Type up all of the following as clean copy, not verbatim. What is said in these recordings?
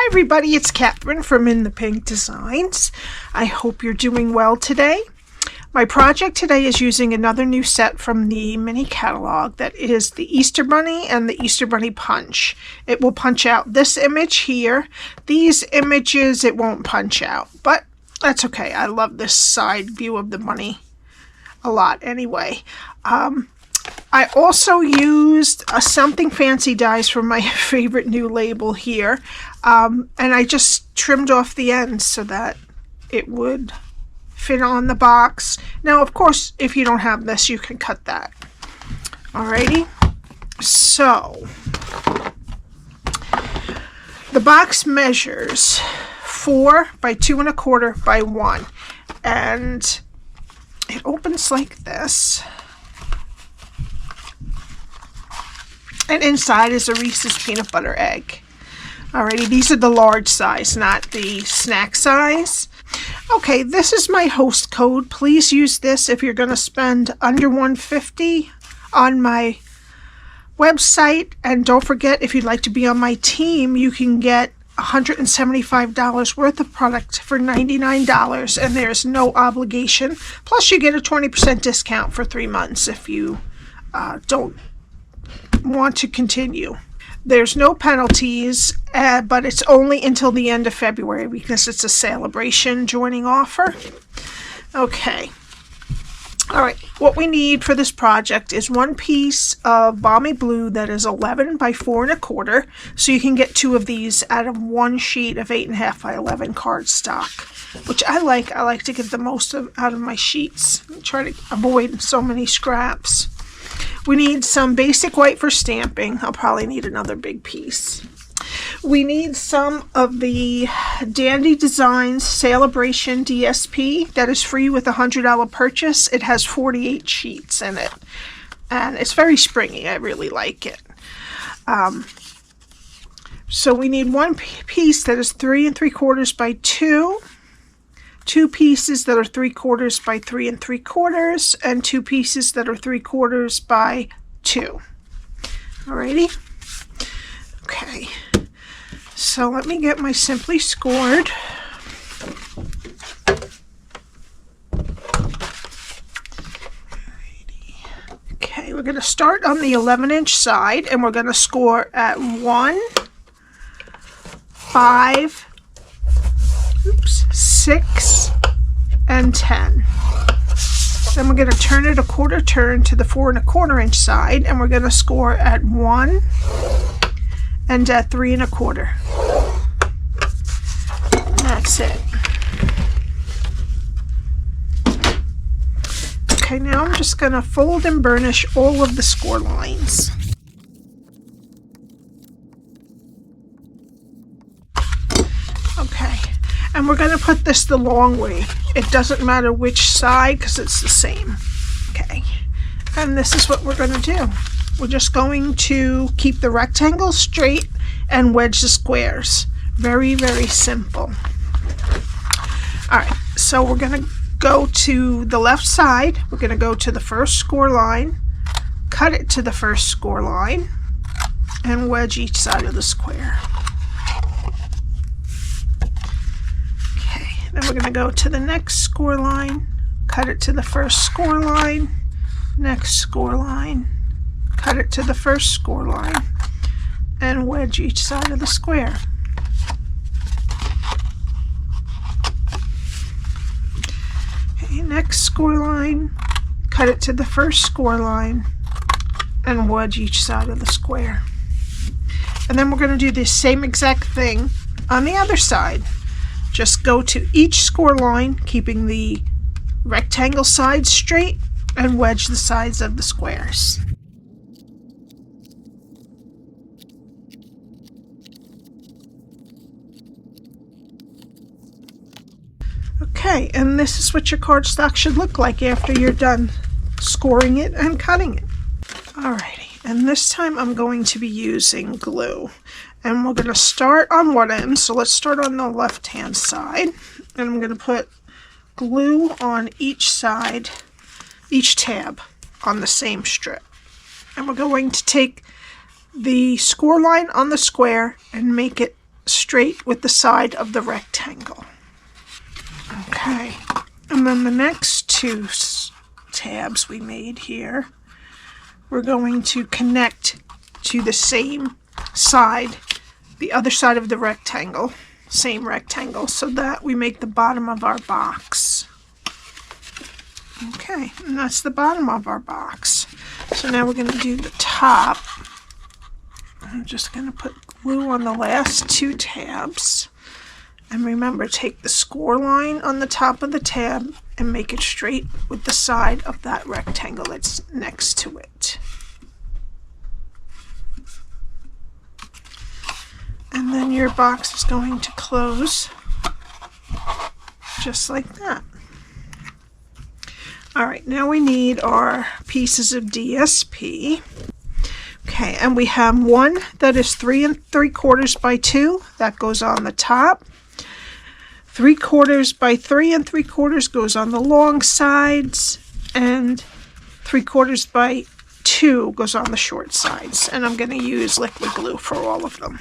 everybody, it's Cathryn from In the Pink Designs. I hope you're doing well today. My project today is using another new set from the mini catalog that is the Easter Bunny and the Easter Bunny Punch. It will punch out this image here. These images it won't punch out, but that's okay. I love this side view of the bunny a lot anyway. I also used something fancy dies from my favorite new label here, and I just trimmed off the ends so that it would fit on the box. Now, of course, if you don't have this, you can cut that. Alrighty, so the box measures 4 by 2 1/4 by 1, and it opens like this. And inside is a Reese's peanut butter egg. Alrighty, these are the large size, not the snack size. Okay, this is my host code. Please use this if you're going to spend under $150 on my website. And don't forget, if you'd like to be on my team, you can get $175 worth of product for $99, and there's no obligation. Plus, you get a 20% discount for 3 months if you don't want to continue. There's no penalties, but it's only until the end of February because it's a Saleabration joining offer. Okay. All right. What we need for this project is 1 piece of Balmy blue that is 11 by 4 1/4. So you can get 2 of these out of 1 sheet of 8.5 by 11 cardstock, which I like. I like to get the most out of my sheets. I try to avoid so many scraps. We need some basic white for stamping. I'll probably need another big piece. We need some of the Dandy Designs Saleabration DSP that is free with a $100 purchase. It has 48 sheets in it, and it's very springy. I really like it. So we need 1 piece that is 3 3/4 by 2. 2 pieces that are 3/4 by 3 3/4, and 2 pieces that are 3/4 by 2. Alrighty. Okay. So let me get my Simply Scored. Okay, we're going to start on the 11-inch side, and we're going to score at 1, 5, 6, and 10. Then we're going to turn it a 1/4 turn to the 4 1/4 inch side, and we're going to score at 1 and at 3 1/4. That's it. Okay, now I'm just going to fold and burnish all of the score lines. Okay. And we're going to put this the long way. It doesn't matter which side because it's the same. Okay. And this is what we're going to do. We're just going to keep the rectangles straight and wedge the squares. Very, very simple. Alright, so we're going to go to the left side. We're going to go to the first score line, cut it to the first score line, and wedge each side of the square. Then we're going to go to the next score line, cut it to the first score line, next score line, cut it to the first score line, and wedge each side of the square. Okay, next score line, cut it to the first score line, and wedge each side of the square. And then we're going to do the same exact thing on the other side. Just go to each score line, keeping the rectangle sides straight, and wedge the sides of the squares. Okay, and this is what your cardstock should look like after you're done scoring it and cutting it. Alrighty, and this time I'm going to be using glue. And we're going to start on one end, so let's start on the left-hand side. And I'm going to put glue on each side, each tab on the same strip. And we're going to take the score line on the square and make it straight with the side of the rectangle. Okay, and then the next two tabs we made here, we're going to connect to the same side, the other side of the rectangle, same rectangle, so that we make the bottom of our box. Okay, and that's the bottom of our box. So now we're going to do the top. I'm just going to put glue on the last two tabs. And remember, take the score line on the top of the tab and make it straight with the side of that rectangle that's next to it. And then your box is going to close just like that. Alright, now we need our pieces of DSP. Okay, and we have one that is 3 3/4 by 2. That goes on the top. 3/4 by 3 3/4 goes on the long sides. And 3/4 by 2 goes on the short sides. And I'm going to use liquid glue for all of them.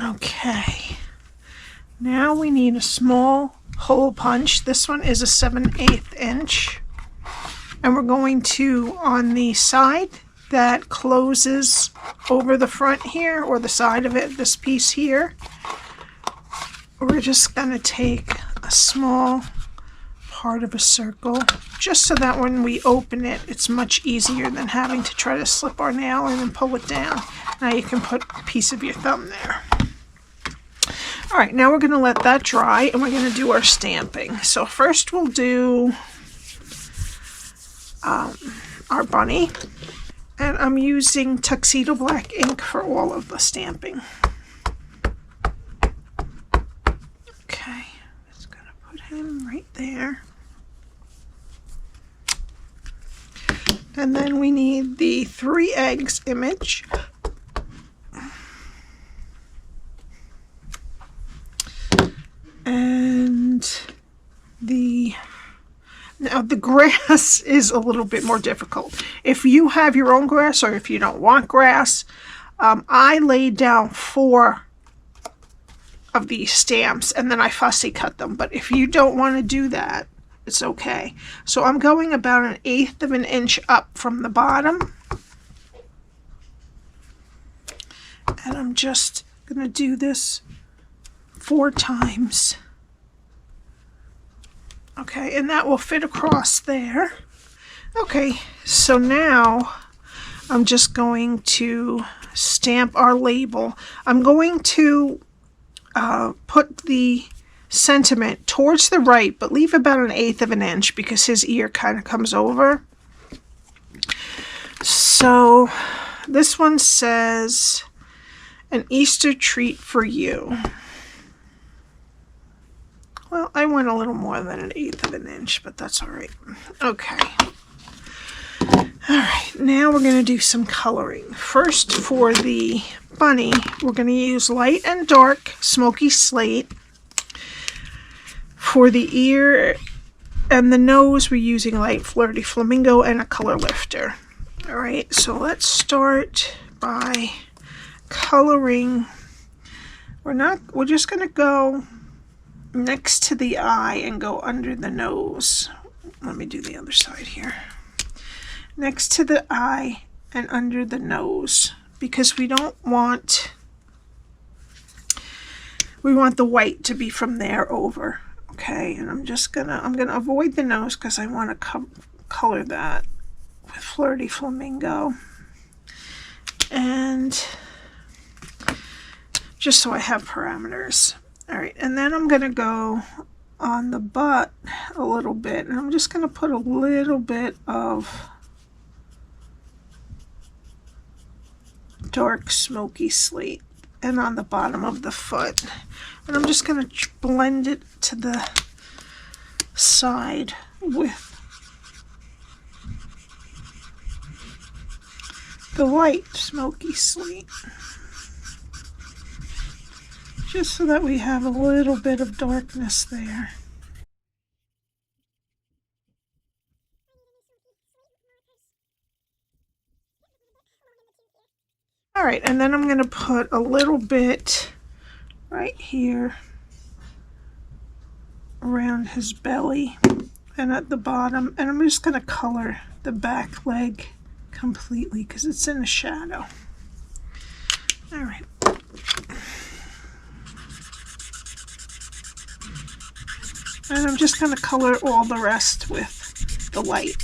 Okay, now we need a small hole punch. This one is a 7/8 inch. And we're going to, on the side that closes over the front here, or the side of it, this piece here, we're just going to take a small part of a circle, just so that when we open it, it's much easier than having to try to slip our nail in and pull it down. Now you can put a piece of your thumb there. Alright, now we're going to let that dry and we're going to do our stamping. So first we'll do our bunny, and I'm using Tuxedo Black Ink for all of the stamping. Okay, just going to put him right there. And then we need the 3 eggs image. And now the grass is a little bit more difficult. If you have your own grass, or if you don't want grass, I laid down 4 of these stamps and then I fussy cut them. But if you don't want to do that, it's okay. So I'm going about 1/8 of an inch up from the bottom. And I'm just going to do this 4 times. Okay, and that will fit across there. Okay, so now I'm just going to stamp our label. I'm going to put the sentiment towards the right, but leave about 1/8 of an inch because his ear kind of comes over. So this one says, "An Easter treat for you." Well, I went a little more than 1/8 of an inch, but that's all right. Okay. All right, now we're going to do some coloring. First, for the bunny, we're going to use light and dark smoky slate. For the ear and the nose, we're using light flirty flamingo and a color lifter. All right, so let's start by coloring. We're just going to go next to the eye and go under the nose. Let me do the other side here. Next to the eye and under the nose, because we want the white to be from there over. Okay, and I'm gonna avoid the nose because I want to color that with flirty flamingo, and just so I have parameters. All right, and then I'm going to go on the butt a little bit, and I'm just going to put a little bit of dark smoky slate, and on the bottom of the foot. And I'm just going to blend it to the side with the light smoky slate, just so that we have a little bit of darkness there. All right, and then I'm going to put a little bit right here around his belly and at the bottom, and I'm just going to color the back leg completely because it's in the shadow. All right. And I'm just going to color all the rest with the light.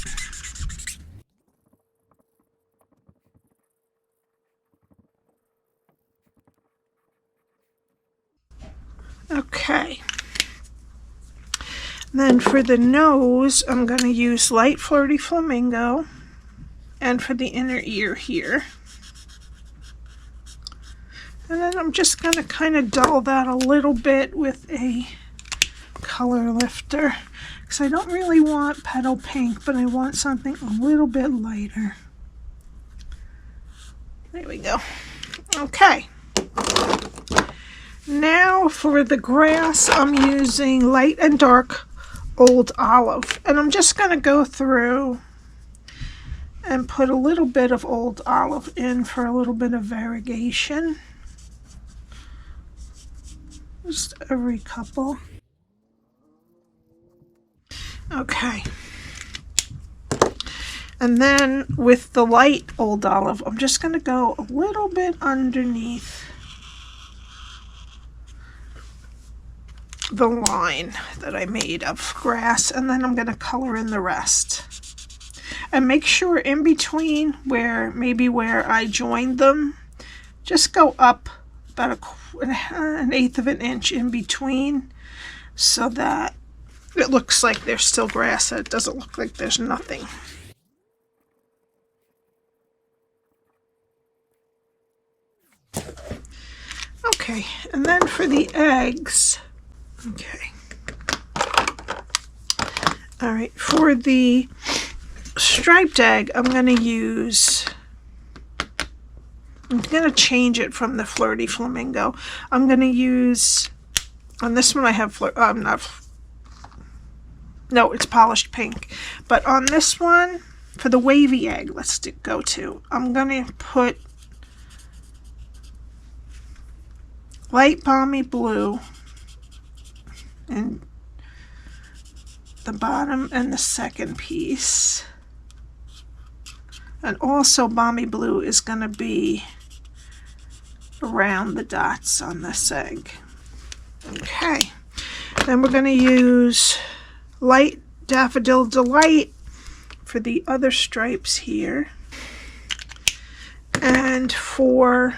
Okay. Then for the nose, I'm going to use light flirty flamingo, and for the inner ear here. And then I'm just going to kind of dull that a little bit with a color lifter, because I don't really want petal pink, but I want something a little bit lighter. There we go. Okay. Now for the grass, I'm using light and dark Old Olive, and I'm just going to go through and put a little bit of Old Olive in for a little bit of variegation. Just every couple. Okay. And then with the light Old Olive, I'm just going to go a little bit underneath the line that I made of grass, and then I'm going to color in the rest. And make sure in between where I joined them, just go up about an eighth of an inch in between, so that it looks like there's still grass and it doesn't look like there's nothing. Okay, and then for the eggs, okay. All right, for the striped egg, I'm going to change it from the flirty flamingo. I'm going to use, on this one I have, no, it's polished pink. But on this one, for the wavy egg, I'm going to put light balmy blue in the bottom and the second piece. And also balmy blue is going to be around the dots on this egg. Okay. Then we're going to use light Daffodil Delight for the other stripes here. And for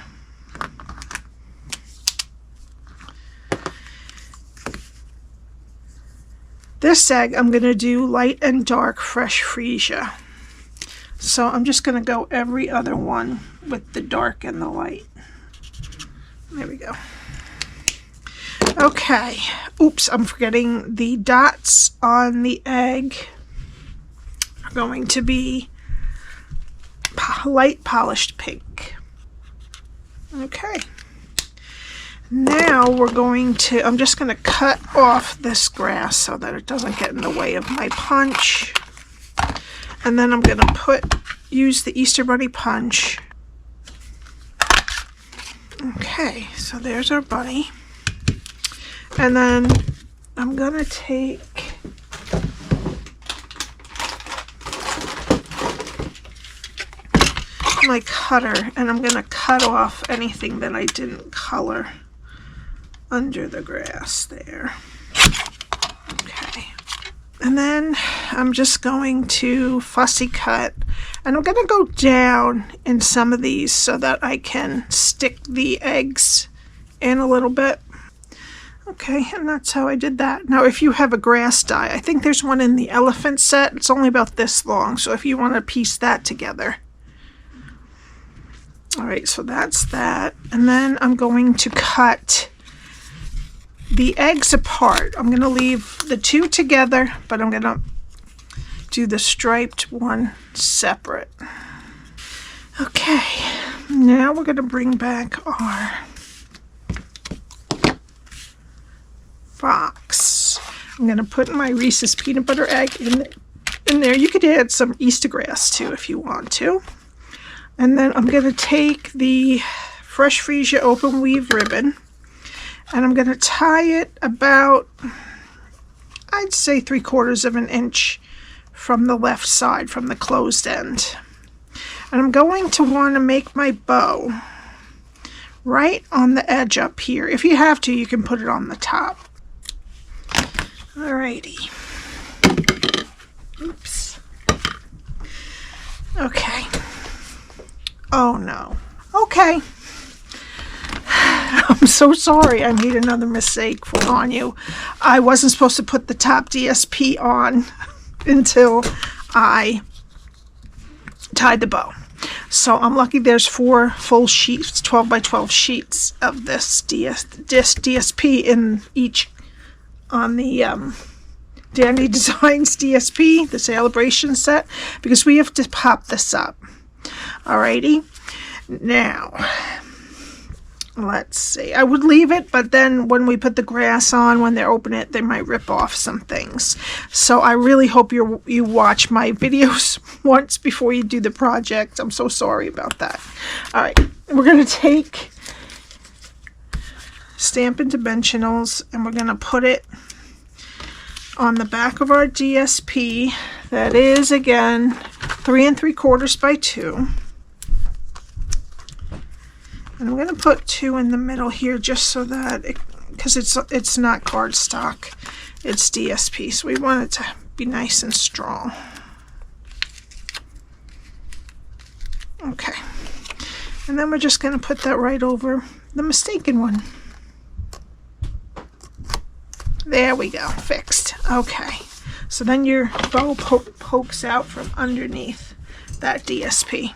this egg, I'm going to do light and dark Fresh Freesia. So I'm just going to go every other one with the dark and the light. There we go. Okay. Oops, I'm forgetting the dots on the egg are going to be light polished pink. Okay. Now I'm just going to cut off this grass so that it doesn't get in the way of my punch. And then I'm going to use the Easter Bunny punch. Okay, so there's our bunny. And then I'm going to take my cutter and I'm going to cut off anything that I didn't color under the grass there. Okay. And then I'm just going to fussy cut, and I'm going to go down in some of these so that I can stick the eggs in a little bit. Okay, and that's how I did that. Now, if you have a grass die, I think there's one in the elephant set. It's only about this long, so if you want to piece that together. All right, so that's that. And then I'm going to cut the eggs apart. I'm going to leave the two together, but I'm going to do the striped one separate. Okay, now we're going to bring back our box. I'm going to put my Reese's peanut butter egg in there. You could add some Easter grass too if you want to. And then I'm going to take the Fresh Freesia open weave ribbon, and I'm going to tie it about, I'd say 3/4 of an inch from the left side, from the closed end. And I'm going to want to make my bow right on the edge up here. If you have to, you can put it on the top. Alrighty. Oops. Okay. Oh no. Okay. I'm so sorry I made another mistake on you. I wasn't supposed to put the top DSP on until I tied the bow. So I'm lucky there's 4 full sheets, 12 by 12 sheets of this DSP in each on the Dandy Designs DSP, the Saleabration set, because we have to pop this up. Alrighty. Now, let's see. I would leave it, but then when we put the grass on, when they open it, they might rip off some things. So I really hope you watch my videos once before you do the project. I'm so sorry about that. All right, we're going to take Stampin' Dimensionals, and we're going to put it on the back of our DSP. That is, again, 3 3/4 by 2. And I'm going to put 2 in the middle here just so that, because it's not cardstock, it's DSP, so we want it to be nice and strong. Okay. And then we're just going to put that right over the mistaken one. There we go, fixed. Okay. So then your bow pokes out from underneath that DSP.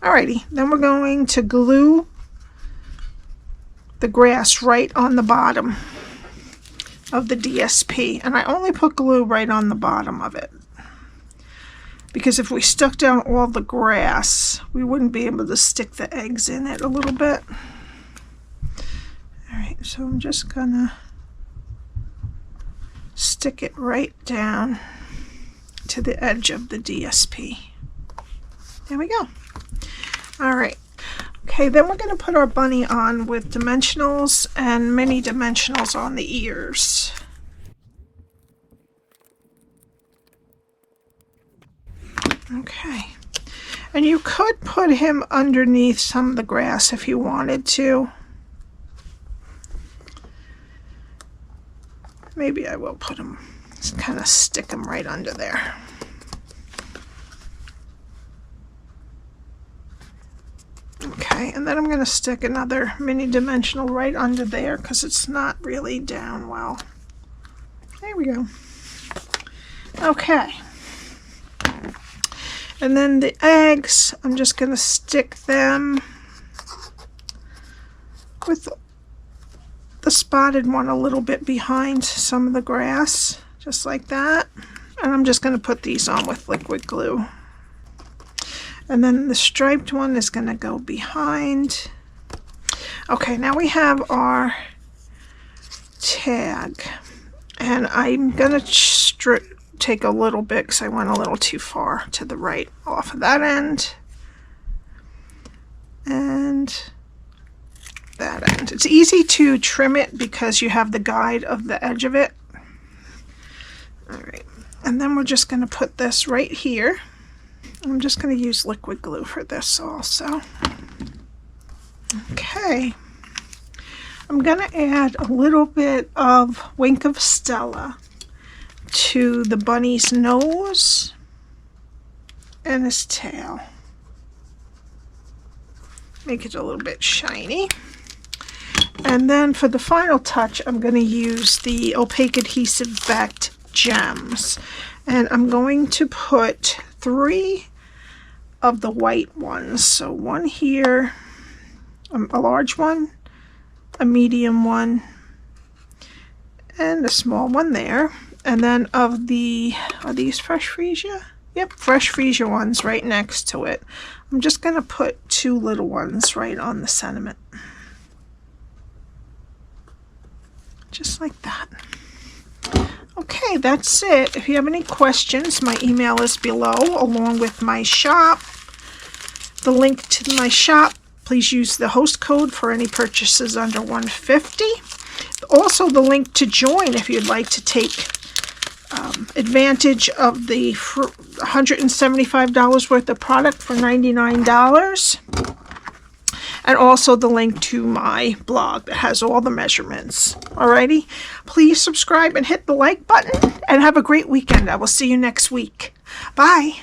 Alrighty, then we're going to glue the grass right on the bottom of the DSP, and I only put glue right on the bottom of it because if we stuck down all the grass, we wouldn't be able to stick the eggs in it a little bit. Alright, so I'm just gonna stick it right down to the edge of the DSP. There we go. Alright. Okay, then we're going to put our bunny on with dimensionals and mini dimensionals on the ears. Okay, and you could put him underneath some of the grass if you wanted to. Maybe I will put him, just kind of stick him right under there. Okay, and then I'm going to stick another mini dimensional right under there because it's not really down well. There we go. Okay. And then the eggs, I'm just going to stick them with the spotted one a little bit behind some of the grass, just like that. And I'm just going to put these on with liquid glue. And then the striped one is going to go behind. Okay, now we have our tag. And I'm going to take a little bit because I went a little too far to the right off of that end. And that end. It's easy to trim it because you have the guide of the edge of it. Alright, and then we're just going to put this right here. I'm just going to use liquid glue for this also. Okay. I'm going to add a little bit of Wink of Stella to the bunny's nose and his tail. Make it a little bit shiny. And then for the final touch, I'm going to use the Opaque Adhesive backed gems. And I'm going to put 3 of the white ones. So one here, a large one, a medium one, and a small one there. And then of the, are these Fresh Freesia? Yep, Fresh Freesia ones right next to it. I'm just going to put 2 little ones right on the sentiment. Just like that. Okay, that's it. If you have any questions, my email is below, along with my shop the link to my shop. Please use the host code for any purchases under $150. Also, the link to join if you'd like to take advantage of the $175 worth of product for $99. And also the link to my blog that has all the measurements. Alrighty, please subscribe and hit the like button, and have a great weekend. I will see you next week. Bye.